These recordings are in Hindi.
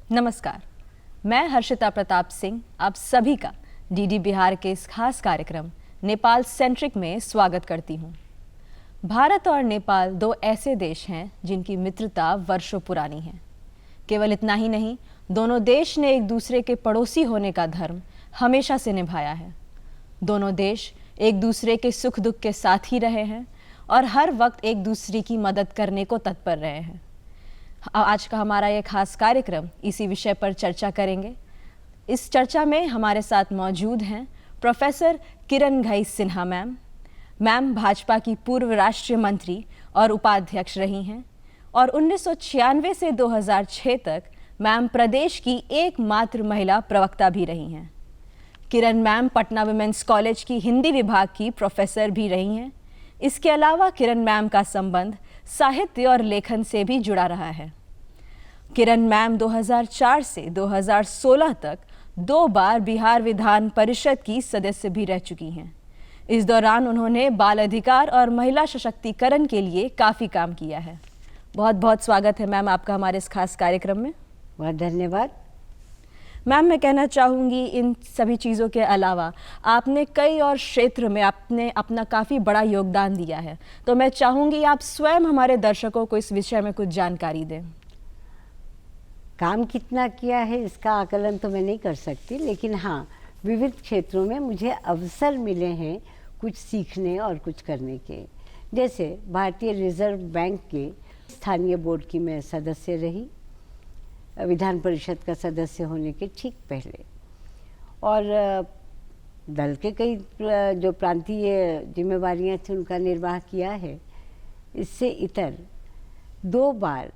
नमस्कार, मैं हर्षिता प्रताप सिंह आप सभी का डीडी बिहार के इस खास कार्यक्रम नेपाल सेंट्रिक में स्वागत करती हूँ। भारत और नेपाल दो ऐसे देश हैं जिनकी मित्रता वर्षों पुरानी है। केवल इतना ही नहीं, दोनों देश ने एक दूसरे के पड़ोसी होने का धर्म हमेशा से निभाया है। दोनों देश एक दूसरे के सुख दुख के साथ ही रहे हैं और हर वक्त एक दूसरे की मदद करने को तत्पर रहे हैं। आज का हमारा ये खास कार्यक्रम इसी विषय पर चर्चा करेंगे। इस चर्चा में हमारे साथ मौजूद हैं प्रोफेसर किरण घई सिन्हा मैम भाजपा की पूर्व राष्ट्रीय मंत्री और उपाध्यक्ष रही हैं और 1996 से 2006 तक मैम प्रदेश की एकमात्र महिला प्रवक्ता भी रही हैं। किरण मैम पटना वुमेन्स कॉलेज की हिंदी विभाग की प्रोफेसर भी रही हैं। इसके अलावा किरण मैम का संबंध साहित्य और लेखन से भी जुड़ा रहा है। किरण मैम 2004 से 2016 तक 2 बार बिहार विधान परिषद की सदस्य भी रह चुकी हैं। इस दौरान उन्होंने बाल अधिकार और महिला सशक्तिकरण के लिए काफ़ी काम किया है। बहुत बहुत स्वागत है मैम आपका हमारे इस खास कार्यक्रम में। बहुत धन्यवाद। मैम, मैं कहना चाहूँगी इन सभी चीज़ों के अलावा आपने कई और क्षेत्र में आपने अपना काफ़ी बड़ा योगदान दिया है, तो मैं चाहूँगी आप स्वयं हमारे दर्शकों को इस विषय में कुछ जानकारी दें। काम कितना किया है इसका आकलन तो मैं नहीं कर सकती, लेकिन हाँ, विविध क्षेत्रों में मुझे अवसर मिले हैं कुछ सीखने और कुछ करने के। जैसे भारतीय रिजर्व बैंक के स्थानीय बोर्ड की मैं सदस्य रही, विधान परिषद का सदस्य होने के ठीक पहले, और दल के कई जो प्रांतीय जिम्मेवारियां थी उनका निर्वाह किया है। इससे इतर 2 बार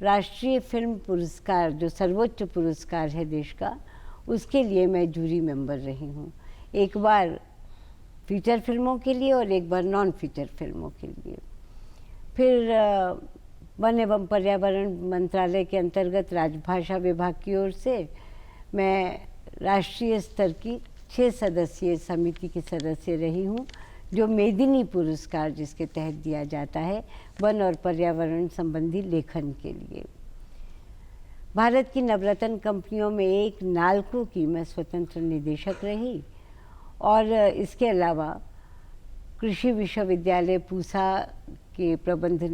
राष्ट्रीय फिल्म पुरस्कार, जो सर्वोच्च पुरस्कार है देश का, उसके लिए मैं जूरी मेंबर रही हूँ। एक बार फीचर फिल्मों के लिए और एक बार नॉन फीचर फिल्मों के लिए। फिर वन एवं पर्यावरण मंत्रालय के अंतर्गत राजभाषा विभाग की ओर से मैं राष्ट्रीय स्तर की 6 सदस्यीय समिति की सदस्य रही हूँ, जो मेदिनी पुरस्कार जिसके तहत दिया जाता है वन और पर्यावरण संबंधी लेखन के लिए। भारत की नवरत्न कंपनियों में एक नाल्को की मैं स्वतंत्र निदेशक रही, और इसके अलावा कृषि विश्वविद्यालय पूसा के प्रबंधन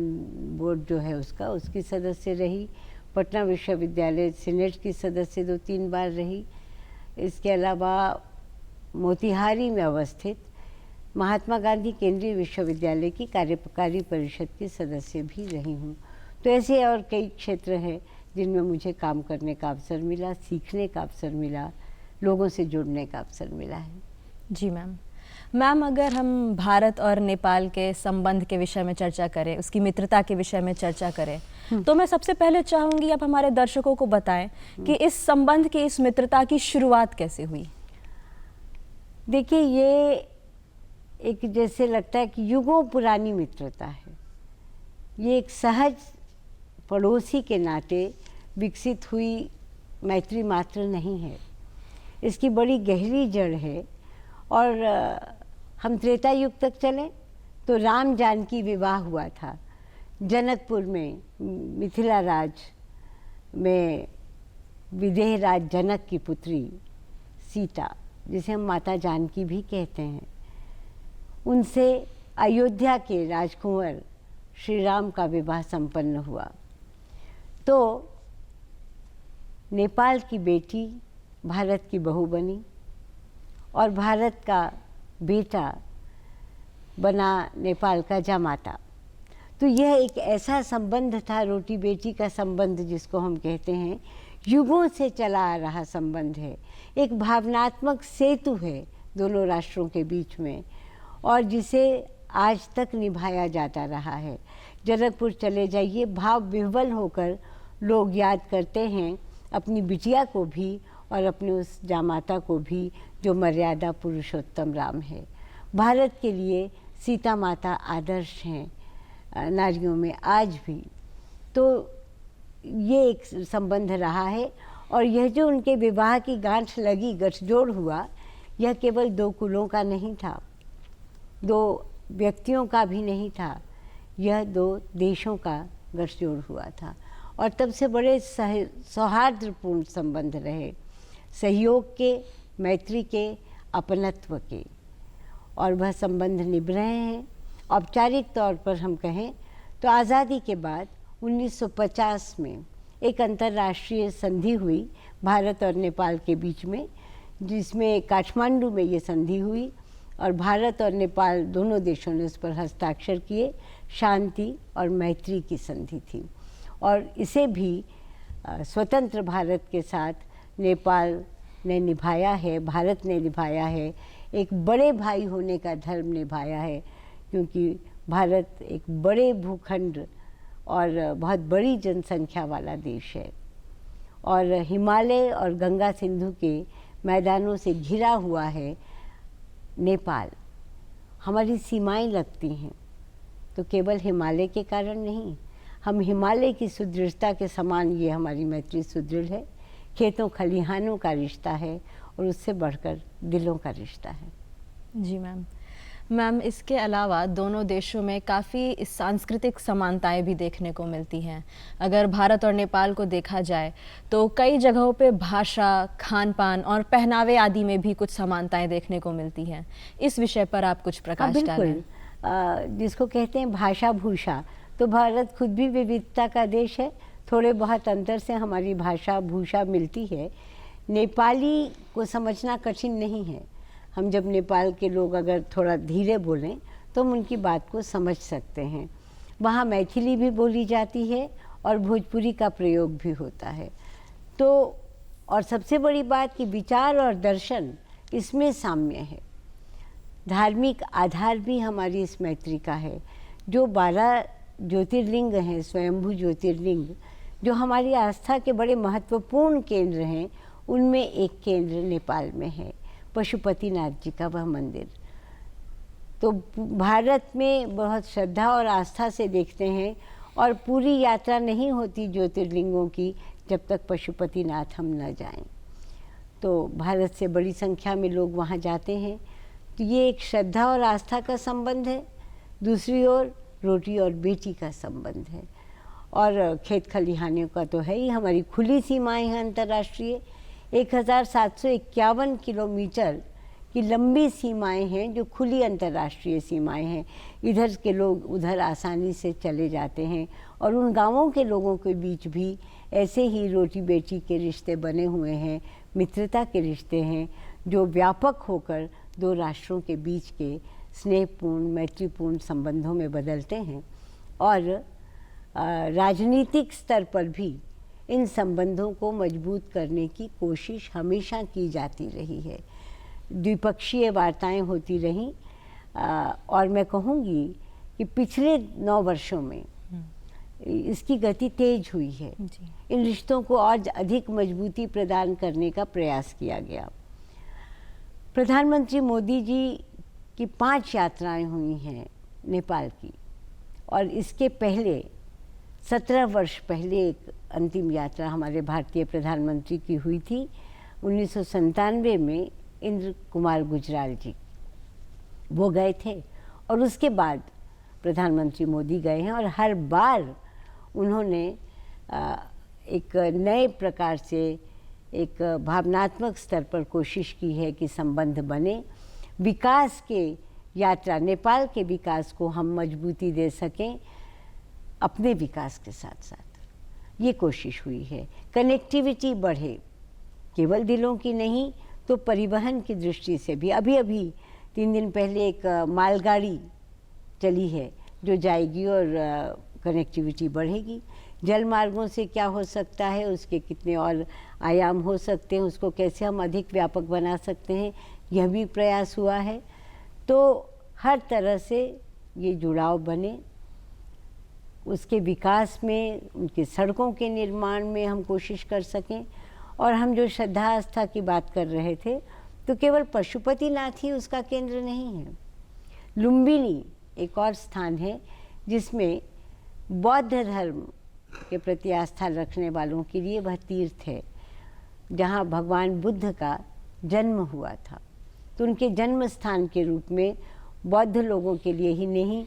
बोर्ड जो है उसकी सदस्य रही। पटना विश्वविद्यालय सीनेट की सदस्य 2-3 बार रही। इसके अलावा मोतिहारी में अवस्थित महात्मा गांधी केंद्रीय विश्वविद्यालय की कार्यकारी परिषद की सदस्य भी रही हूँ। तो ऐसे और कई क्षेत्र हैं जिनमें मुझे काम करने का अवसर मिला, सीखने का अवसर मिला, लोगों से जुड़ने का अवसर मिला है। जी मैम, अगर हम भारत और नेपाल के संबंध के विषय में चर्चा करें, उसकी मित्रता के विषय में चर्चा करें, तो मैं सबसे पहले चाहूँगी आप हमारे दर्शकों को बताएं कि इस संबंध की, इस मित्रता की शुरुआत कैसे हुई। देखिए, ये एक जैसे लगता है कि युगों पुरानी मित्रता है। ये एक सहज पड़ोसी के नाते विकसित हुई मैत्री मात्र नहीं है, इसकी बड़ी गहरी जड़ है। और हम त्रेता युग तक चलें तो राम जानकी विवाह हुआ था जनकपुर में, मिथिला राज में विदेह राज जनक की पुत्री सीता, जिसे हम माता जानकी भी कहते हैं, उनसे अयोध्या के राजकुंवर श्री राम का विवाह संपन्न हुआ। तो नेपाल की बेटी भारत की बहू बनी और भारत का बेटा बना नेपाल का जामाता। तो यह एक ऐसा संबंध था, रोटी बेटी का संबंध जिसको हम कहते हैं, युगों से चला आ रहा संबंध है। एक भावनात्मक सेतु है दोनों राष्ट्रों के बीच में, और जिसे आज तक निभाया जाता रहा है। जनकपुर चले जाइए, भाव विह्वल होकर लोग याद करते हैं अपनी बिटिया को भी और अपने उस जामाता को भी, जो मर्यादा पुरुषोत्तम राम है। भारत के लिए सीता माता आदर्श हैं नारियों में आज भी। तो ये एक संबंध रहा है, और यह जो उनके विवाह की गांठ लगी, गठजोड़ हुआ, यह केवल 2 कुलों का नहीं था, 2 व्यक्तियों का भी नहीं था, यह 2 देशों का गठजोड़ हुआ था। और तब से बड़े सौहार्दपूर्ण संबंध रहे, सहयोग के, मैत्री के, अपनत्व के, और वह संबंध निभ रहे हैं। औपचारिक तौर पर हम कहें तो आज़ादी के बाद 1950 में एक अंतर्राष्ट्रीय संधि हुई भारत और नेपाल के बीच में, जिसमें काठमांडू में ये संधि हुई और भारत और नेपाल दोनों देशों ने उस पर हस्ताक्षर किए। शांति और मैत्री की संधि थी और इसे भी स्वतंत्र भारत के साथ नेपाल ने निभाया है, भारत ने निभाया है। एक बड़े भाई होने का धर्म निभाया है, क्योंकि भारत एक बड़े भूखंड और बहुत बड़ी जनसंख्या वाला देश है और हिमालय और गंगा सिंधु के मैदानों से घिरा हुआ है नेपाल। हमारी सीमाएं लगती हैं तो केवल हिमालय के कारण नहीं, हम हिमालय की सुदृढ़ता के समान ये हमारी मैत्री सुदृढ़ है। खेतों खलिहानों का रिश्ता है और उससे बढ़कर दिलों का रिश्ता है। जी मैम, इसके अलावा दोनों देशों में काफ़ी सांस्कृतिक समानताएं भी देखने को मिलती हैं। अगर भारत और नेपाल को देखा जाए तो कई जगहों पे भाषा, खान पान और पहनावे आदि में भी कुछ समानताएं देखने को मिलती हैं। इस विषय पर आप कुछ प्रकाश डालें। जिसको कहते हैं भाषा भूषा, तो भारत खुद भी विविधता का देश है। थोड़े बहुत अंतर से हमारी भाषा भूषा मिलती है। नेपाली को समझना कठिन नहीं है। हम जब नेपाल के लोग अगर थोड़ा धीरे बोलें तो हम उनकी बात को समझ सकते हैं। वहाँ मैथिली भी बोली जाती है और भोजपुरी का प्रयोग भी होता है। तो और सबसे बड़ी बात कि विचार और दर्शन इसमें साम्य है। धार्मिक आधार भी हमारी इस मैत्री का है। जो 12 ज्योतिर्लिंग हैं, स्वयंभू ज्योतिर्लिंग, जो हमारी आस्था के बड़े महत्वपूर्ण केंद्र हैं, उनमें एक केंद्र नेपाल में है, पशुपतिनाथ जी का वह मंदिर। तो भारत में बहुत श्रद्धा और आस्था से देखते हैं और पूरी यात्रा नहीं होती ज्योतिर्लिंगों की जब तक पशुपतिनाथ हम न जाएं। तो भारत से बड़ी संख्या में लोग वहाँ जाते हैं। तो ये एक श्रद्धा और आस्था का संबंध है। दूसरी ओर रोटी और बेटी का संबंध है और खेत खलिहानों का तो है ही। हमारी खुली सीमाएं हैं अंतर्राष्ट्रीय। 1751 किलोमीटर की लंबी सीमाएं हैं जो खुली अंतर्राष्ट्रीय सीमाएं हैं। इधर के लोग उधर आसानी से चले जाते हैं और उन गांवों के लोगों के बीच भी ऐसे ही रोटी बेटी के रिश्ते बने हुए हैं, मित्रता के रिश्ते हैं, जो व्यापक होकर दो राष्ट्रों के बीच के स्नेहपूर्ण मैत्रीपूर्ण संबंधों में बदलते हैं। और राजनीतिक स्तर पर भी इन संबंधों को मजबूत करने की कोशिश हमेशा की जाती रही है। द्विपक्षीय वार्ताएं होती रहीं और मैं कहूँगी कि पिछले 9 वर्षों में इसकी गति तेज हुई है। इन रिश्तों को और अधिक मजबूती प्रदान करने का प्रयास किया गया। प्रधानमंत्री मोदी जी की 5 यात्राएं हुई हैं नेपाल की, और इसके पहले 17 वर्ष पहले एक अंतिम यात्रा हमारे भारतीय प्रधानमंत्री की हुई थी 1997 में। इंद्र कुमार गुजराल जी वो गए थे और उसके बाद प्रधानमंत्री मोदी गए हैं और हर बार उन्होंने एक नए प्रकार से एक भावनात्मक स्तर पर कोशिश की है कि संबंध बने, विकास के यात्रा, नेपाल के विकास को हम मजबूती दे सकें अपने विकास के साथ साथ। ये कोशिश हुई है। कनेक्टिविटी बढ़े, केवल दिलों की नहीं तो परिवहन की दृष्टि से भी। अभी 3 दिन पहले एक मालगाड़ी चली है जो जाएगी और कनेक्टिविटी बढ़ेगी। जल मार्गों से क्या हो सकता है, उसके कितने और आयाम हो सकते हैं, उसको कैसे हम अधिक व्यापक बना सकते हैं, यह भी प्रयास हुआ है। तो हर तरह से ये जुड़ाव बने, उसके विकास में, उनकी सड़कों के निर्माण में हम कोशिश कर सकें। और हम जो श्रद्धा आस्था की बात कर रहे थे, तो केवल पशुपतिनाथ ही उसका केंद्र नहीं है। लुम्बिनी एक और स्थान है जिसमें बौद्ध धर्म के प्रति आस्था रखने वालों के लिए वह तीर्थ है जहाँ भगवान बुद्ध का जन्म हुआ था। तो उनके जन्म स्थान के रूप में बौद्ध लोगों के लिए ही नहीं,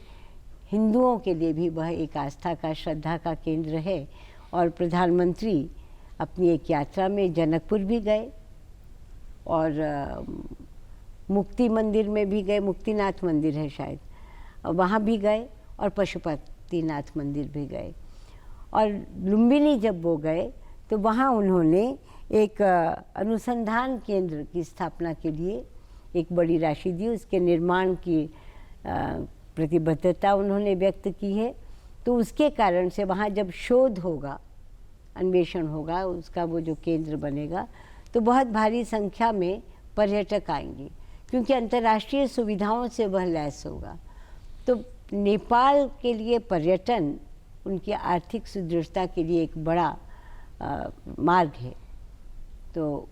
हिंदुओं के लिए भी वह एक आस्था का, श्रद्धा का केंद्र है। और प्रधानमंत्री अपनी एक यात्रा में जनकपुर भी गए और मुक्ति मंदिर में भी गए, मुक्तिनाथ मंदिर है शायद, वहाँ भी गए और पशुपतिनाथ मंदिर भी गए। और लुम्बिनी जब वो गए तो वहाँ उन्होंने एक अनुसंधान केंद्र की स्थापना के लिए एक बड़ी राशि दी, उसके निर्माण की प्रतिबद्धता उन्होंने व्यक्त की है। तो उसके कारण से वहाँ जब शोध होगा, अन्वेषण होगा, उसका वो जो केंद्र बनेगा, तो बहुत भारी संख्या में पर्यटक आएंगे, क्योंकि अंतर्राष्ट्रीय सुविधाओं से वह लैस होगा। तो नेपाल के लिए पर्यटन उनकी आर्थिक सुदृढ़ता के लिए एक बड़ा मार्ग है। तो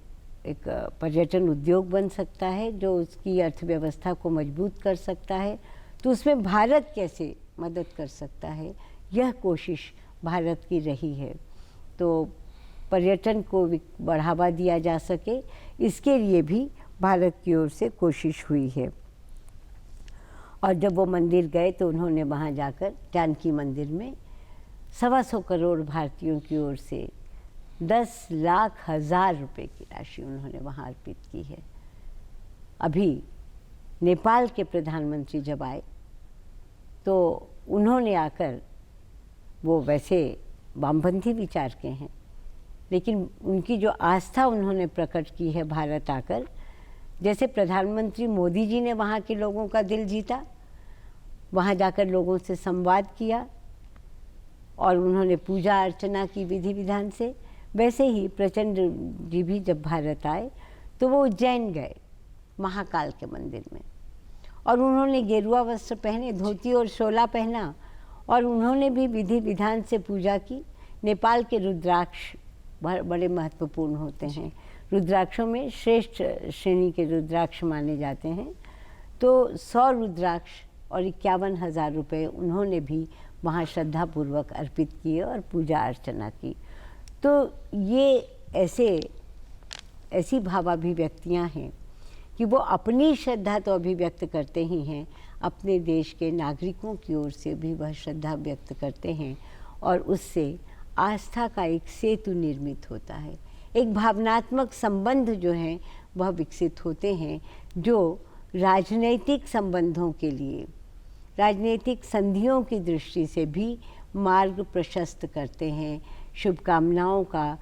एक पर्यटन उद्योग बन सकता है जो उसकी अर्थव्यवस्था को मजबूत कर सकता है। तो उसमें भारत कैसे मदद कर सकता है, यह कोशिश भारत की रही है। तो पर्यटन को बढ़ावा दिया जा सके, इसके लिए भी भारत की ओर से कोशिश हुई है। और जब वो मंदिर गए तो उन्होंने वहाँ जाकर जानकी मंदिर में 125 करोड़ भारतीयों की ओर से 10,00,000 रुपए की राशि उन्होंने वहाँ अर्पित की है। अभी नेपाल के प्रधानमंत्री जब आए तो उन्होंने आकर, वो वैसे वामपंथी विचार के हैं, लेकिन उनकी जो आस्था उन्होंने प्रकट की है भारत आकर, जैसे प्रधानमंत्री मोदी जी ने वहाँ के लोगों का दिल जीता, वहाँ जाकर लोगों से संवाद किया और उन्होंने पूजा अर्चना की विधि विधान से, वैसे ही प्रचंड जी भी जब भारत आए तो वो उज्जैन गए महाकाल के मंदिर में, और उन्होंने गेरुआ वस्त्र पहने, धोती और शोला पहना, और उन्होंने भी विधि विधान से पूजा की। नेपाल के रुद्राक्ष बड़े महत्वपूर्ण होते हैं, रुद्राक्षों में श्रेष्ठ श्रेणी के रुद्राक्ष माने जाते हैं। तो 100 रुद्राक्ष और 51,000 रुपये उन्होंने भी वहाँ श्रद्धापूर्वक अर्पित किए और पूजा अर्चना की। तो ये ऐसी भावाभिव्यक्तियाँ हैं कि वो अपनी श्रद्धा तो अभिव्यक्त करते ही हैं, अपने देश के नागरिकों की ओर से भी वह श्रद्धा व्यक्त करते हैं, और उससे आस्था का एक सेतु निर्मित होता है। एक भावनात्मक संबंध जो हैं वह विकसित होते हैं, जो राजनैतिक संबंधों के लिए, राजनीतिक संधियों की दृष्टि से भी मार्ग प्रशस्त करते हैं, शुभकामनाओं का,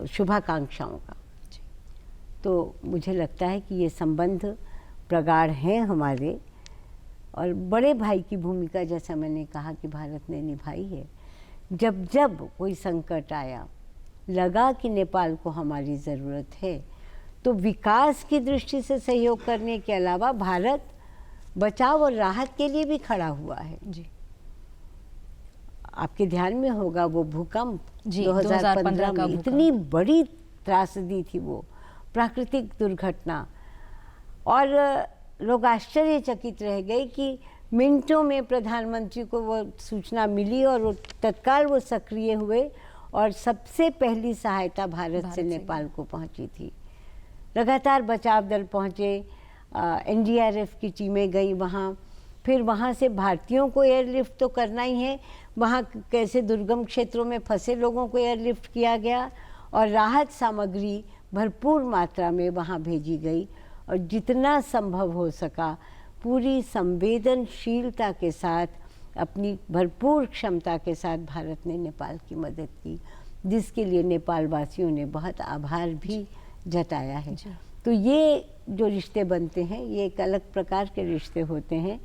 शुभाकांक्षाओं का। तो मुझे लगता है कि ये संबंध प्रगाढ़ हैं हमारे, और बड़े भाई की भूमिका, जैसा मैंने कहा, कि भारत ने निभाई है। जब जब कोई संकट आया, लगा कि नेपाल को हमारी ज़रूरत है, तो विकास की दृष्टि से सहयोग करने के अलावा भारत बचाव और राहत के लिए भी खड़ा हुआ है। जी, आपके ध्यान में होगा वो भूकंप 2015 में, इतनी बड़ी त्रासदी थी वो, प्राकृतिक दुर्घटना, और लोग आश्चर्यचकित रह गए कि मिनटों में प्रधानमंत्री को वो सूचना मिली और वो तत्काल वो सक्रिय हुए, और सबसे पहली सहायता भारत से नेपाल को पहुंची थी। लगातार बचाव दल पहुंचे, एनडीआरएफ की टीमें गई वहाँ, फिर वहाँ से भारतीयों को एयरलिफ्ट तो करना ही है, वहाँ कैसे दुर्गम क्षेत्रों में फंसे लोगों को एयरलिफ्ट किया गया, और राहत सामग्री भरपूर मात्रा में वहाँ भेजी गई, और जितना संभव हो सका पूरी संवेदनशीलता के साथ, अपनी भरपूर क्षमता के साथ भारत ने नेपाल की मदद की, जिसके लिए नेपाल वासियों ने बहुत आभार भी जताया है। तो ये जो रिश्ते बनते हैं, ये एक अलग प्रकार के रिश्ते होते हैं,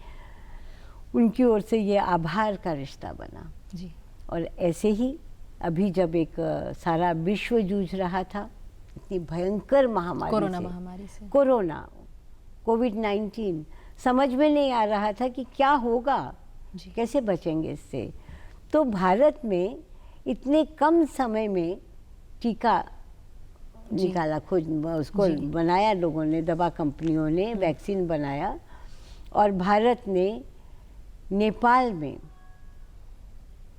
उनकी ओर से ये आभार का रिश्ता बना जी। और ऐसे ही अभी जब एक सारा विश्व जूझ रहा था इतनी भयंकर महामारी कोरोना महामारी से, कोरोना कोविड-19, समझ में नहीं आ रहा था कि क्या होगा, कैसे बचेंगे इससे। तो भारत में इतने कम समय में टीका निकाला, खोज उसको बनाया लोगों ने, दवा कंपनियों ने वैक्सीन बनाया, और भारत ने नेपाल में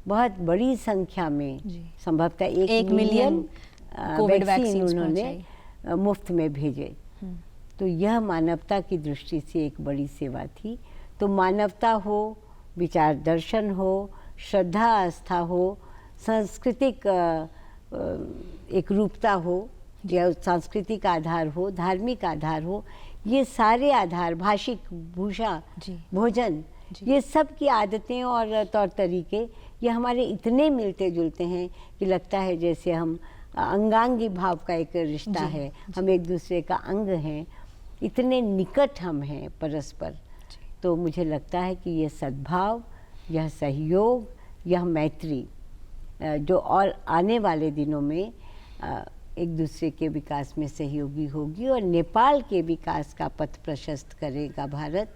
बहुत बड़ी संख्या में, संभवतः 1 मिलियन कोविड वैक्सीन उन्होंने मुफ्त में भेजे। तो यह मानवता की दृष्टि से एक बड़ी सेवा थी। तो मानवता हो, विचार दर्शन हो, श्रद्धा आस्था हो, सांस्कृतिक एक रूपता हो या सांस्कृतिक आधार हो, धार्मिक आधार हो, ये सारे आधार, भाषिक, भूषा, जी। भोजन, ये सब की आदतें और तौर तरीके ये हमारे इतने मिलते जुलते हैं कि लगता है जैसे हम अंगांगी भाव का एक रिश्ता है, हम एक दूसरे का अंग हैं, इतने निकट हम हैं परस्पर। तो मुझे लगता है कि ये सद्भाव, यह सहयोग, यह मैत्री जो और आने वाले दिनों में एक दूसरे के विकास में सहयोगी होगी और नेपाल के विकास का पथ प्रशस्त करेगा भारत,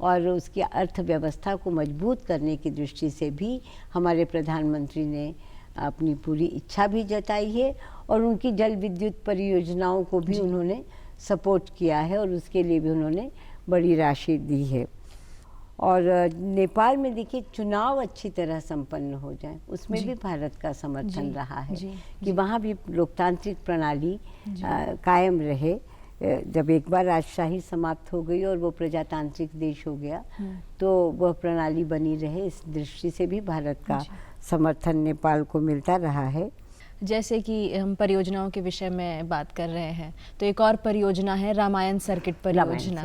और उसकी अर्थव्यवस्था को मजबूत करने की दृष्टि से भी हमारे प्रधानमंत्री ने अपनी पूरी इच्छा भी जताई है और उनकी जल विद्युत परियोजनाओं को भी उन्होंने सपोर्ट किया है और उसके लिए भी उन्होंने बड़ी राशि दी है। और नेपाल में देखिए चुनाव अच्छी तरह संपन्न हो जाए, उसमें भी भारत का समर्थन रहा है कि वहाँ भी लोकतांत्रिक प्रणाली कायम रहे। जब एक बार राजशाही समाप्त हो गई और वो प्रजातांत्रिक देश हो गया तो वह प्रणाली बनी रहे, इस दृष्टि से भी भारत का समर्थन नेपाल को मिलता रहा है। जैसे कि हम परियोजनाओं के विषय में बात कर रहे हैं तो एक और परियोजना है रामायण सर्किट परियोजना।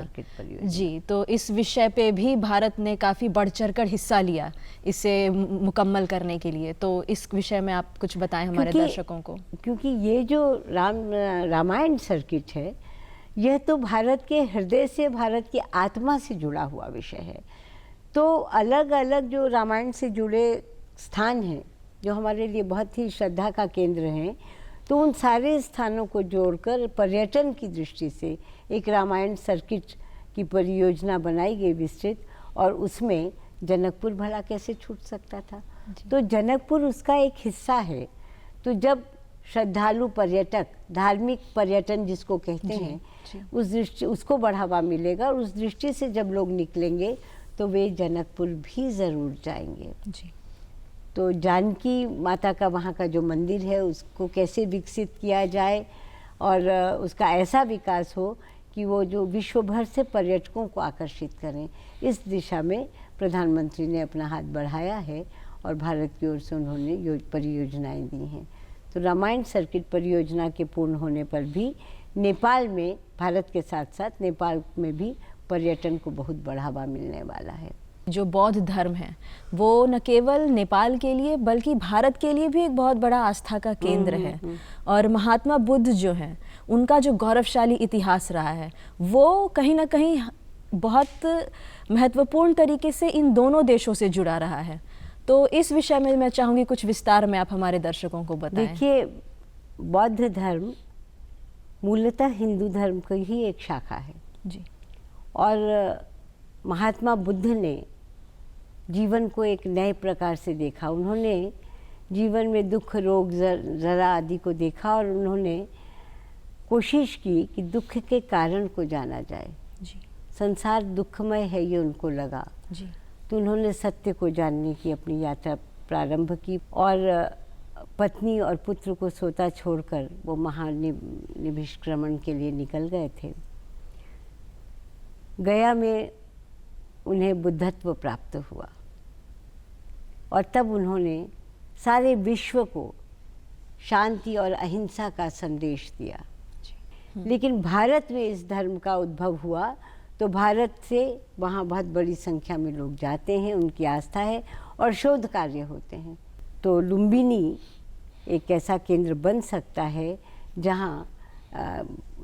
जी, तो इस विषय पे भी भारत ने काफ़ी बढ़ चढ़कर हिस्सा लिया इसे मुकम्मल करने के लिए, तो इस विषय में आप कुछ बताएं हमारे दर्शकों को। क्योंकि ये जो रामायण सर्किट है यह तो भारत के हृदय से, भारत की आत्मा से जुड़ा हुआ विषय है। तो अलग अलग जो रामायण से जुड़े स्थान हैं जो हमारे लिए बहुत ही श्रद्धा का केंद्र हैं, तो उन सारे स्थानों को जोड़कर पर्यटन की दृष्टि से एक रामायण सर्किट की परियोजना बनाई गई विस्तृत, और उसमें जनकपुर भला कैसे छूट सकता था। तो जनकपुर उसका एक हिस्सा है। तो जब श्रद्धालु पर्यटक, धार्मिक पर्यटन जिसको कहते हैं, उस दृष्टि उसको बढ़ावा मिलेगा और उस दृष्टि से जब लोग निकलेंगे तो वे जनकपुर भी ज़रूर जाएंगे। तो जानकी माता का वहाँ का जो मंदिर है उसको कैसे विकसित किया जाए और उसका ऐसा विकास हो कि वो जो विश्व भर से पर्यटकों को आकर्षित करें, इस दिशा में प्रधानमंत्री ने अपना हाथ बढ़ाया है और भारत की ओर से उन्होंने परियोजनाएं दी हैं। तो रामायण सर्किट परियोजना के पूर्ण होने पर भी नेपाल में, भारत के साथ साथ नेपाल में भी पर्यटन को बहुत बढ़ावा मिलने वाला है। जो बौद्ध धर्म है वो न केवल नेपाल के लिए बल्कि भारत के लिए भी एक बहुत बड़ा आस्था का केंद्र है, और महात्मा बुद्ध जो हैं उनका जो गौरवशाली इतिहास रहा है वो कहीं ना कहीं बहुत महत्वपूर्ण तरीके से इन दोनों देशों से जुड़ा रहा है। तो इस विषय में मैं चाहूँगी कुछ विस्तार में आप हमारे दर्शकों को बताएं। देखिए, बौद्ध धर्म मूलतः हिंदू धर्म की ही एक शाखा है जी, और महात्मा बुद्ध ने जीवन को एक नए प्रकार से देखा। उन्होंने जीवन में दुख, रोग, जरा आदि को देखा और उन्होंने कोशिश की कि दुख के कारण को जाना जाए। जी, संसार दुखमय है ये उनको लगा। जी, तो उन्होंने सत्य को जानने की अपनी यात्रा प्रारंभ की और पत्नी और पुत्र को सोता छोड़कर वो महानिष्क्रमण के लिए निकल गए थे। गया में उन्हें बुद्धत्व प्राप्त हुआ और तब उन्होंने सारे विश्व को शांति और अहिंसा का संदेश दिया। लेकिन भारत में इस धर्म का उद्भव हुआ तो भारत से वहाँ बहुत बड़ी संख्या में लोग जाते हैं, उनकी आस्था है और शोध कार्य होते हैं। तो लुम्बिनी एक ऐसा केंद्र बन सकता है जहाँ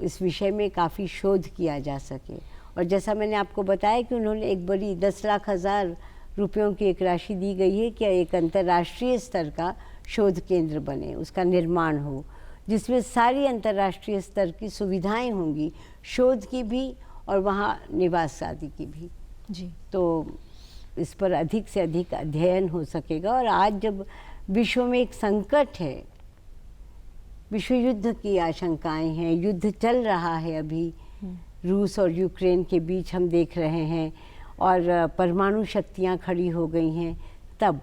इस विषय में काफ़ी शोध किया जा सके। और जैसा मैंने आपको बताया कि उन्होंने एक बड़ी 10,00,000 रुपयों की एक राशि दी गई है कि एक अंतर्राष्ट्रीय स्तर का शोध केंद्र बने, उसका निर्माण हो, जिसमें सारी अंतर्राष्ट्रीय स्तर की सुविधाएं होंगी, शोध की भी और वहाँ निवास आदि की भी। जी, तो इस पर अधिक से अधिक अध्ययन हो सकेगा। और आज जब विश्व में एक संकट है, विश्व युद्ध की आशंकाएं हैं, युद्ध चल रहा है अभी रूस और यूक्रेन के बीच हम देख रहे हैं, और परमाणु शक्तियां खड़ी हो गई हैं, तब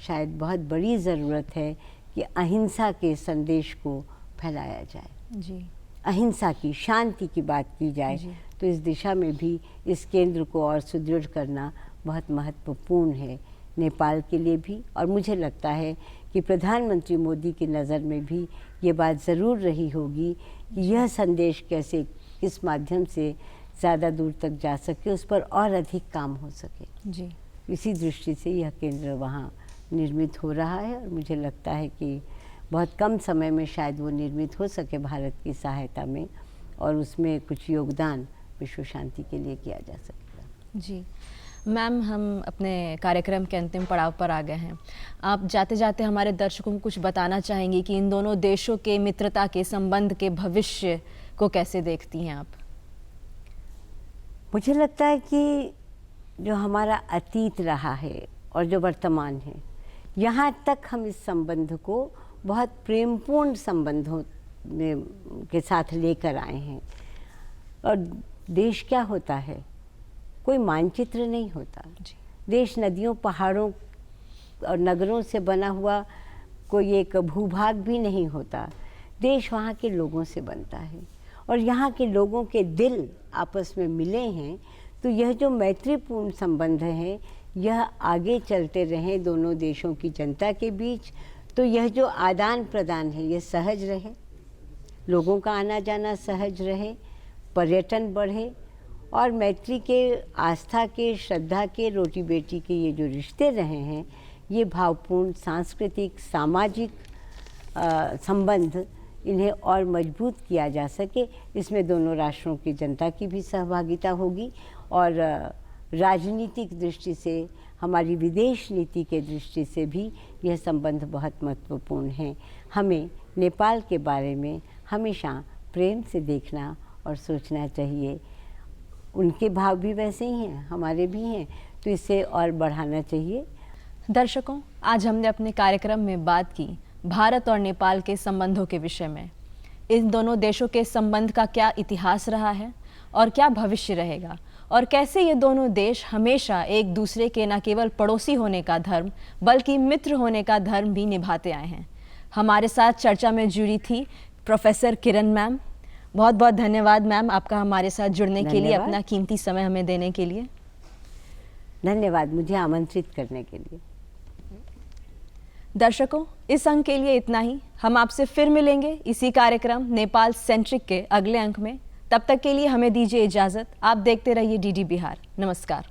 शायद बहुत बड़ी ज़रूरत है कि अहिंसा के संदेश को फैलाया जाए। जी, अहिंसा की, शांति की बात की जाए। तो इस दिशा में भी इस केंद्र को और सुदृढ़ करना बहुत महत्वपूर्ण है नेपाल के लिए भी, और मुझे लगता है कि प्रधानमंत्री मोदी की नज़र में भी ये बात ज़रूर रही होगी कि यह संदेश कैसे किस माध्यम से ज़्यादा दूर तक जा सके, उस पर और अधिक काम हो सके। जी, इसी दृष्टि से यह केंद्र वहाँ निर्मित हो रहा है और मुझे लगता है कि बहुत कम समय में शायद वो निर्मित हो सके भारत की सहायता में, और उसमें कुछ योगदान विश्व शांति के लिए किया जा सकेगा। जी मैम, हम अपने कार्यक्रम के अंतिम पड़ाव पर आ गए हैं। आप जाते जाते हमारे दर्शकों को कुछ बताना चाहेंगी कि इन दोनों देशों के मित्रता के संबंध के भविष्य को कैसे देखती हैं आप? मुझे लगता है कि जो हमारा अतीत रहा है और जो वर्तमान है, यहाँ तक हम इस संबंध को बहुत प्रेमपूर्ण संबंधों में के साथ लेकर आए हैं। और देश क्या होता है, कोई मानचित्र नहीं होता। देश नदियों, पहाड़ों और नगरों से बना हुआ कोई एक भूभाग भी नहीं होता। देश वहाँ के लोगों से बनता है, और यहाँ के लोगों के दिल आपस में मिले हैं, तो यह जो मैत्रीपूर्ण संबंध है यह आगे चलते रहें दोनों देशों की जनता के बीच। तो यह जो आदान प्रदान है ये सहज रहे, लोगों का आना जाना सहज रहे, पर्यटन बढ़े, और मैत्री के, आस्था के, श्रद्धा के, रोटी बेटी के ये जो रिश्ते रहे हैं, ये भावपूर्ण सांस्कृतिक सामाजिक संबंध, इन्हें और मजबूत किया जा सके, इसमें दोनों राष्ट्रों की जनता की भी सहभागिता होगी। और राजनीतिक दृष्टि से, हमारी विदेश नीति के दृष्टि से भी यह संबंध बहुत महत्वपूर्ण है। हमें नेपाल के बारे में हमेशा प्रेम से देखना और सोचना चाहिए। उनके भाव भी वैसे ही हैं, हमारे भी हैं, तो इसे और बढ़ाना चाहिए। दर्शकों, आज हमने अपने कार्यक्रम में बात की भारत और नेपाल के संबंधों के विषय में। इन दोनों देशों के संबंध का क्या इतिहास रहा है और क्या भविष्य रहेगा, और कैसे ये दोनों देश हमेशा एक दूसरे के न केवल पड़ोसी होने का धर्म बल्कि मित्र होने का धर्म भी निभाते आए हैं। हमारे साथ चर्चा में जुड़ी थी प्रोफेसर किरण मैम। बहुत बहुत धन्यवाद मैम आपका हमारे साथ जुड़ने के लिए, अपना कीमती समय हमें देने के लिए। धन्यवाद मुझे आमंत्रित करने के लिए। दर्शकों, इस अंक के लिए इतना ही। हम आपसे फिर मिलेंगे इसी कार्यक्रम नेपाल सेंट्रिक के अगले अंक में। तब तक के लिए हमें दीजिए इजाज़त। आप देखते रहिए डीडी बिहार। नमस्कार।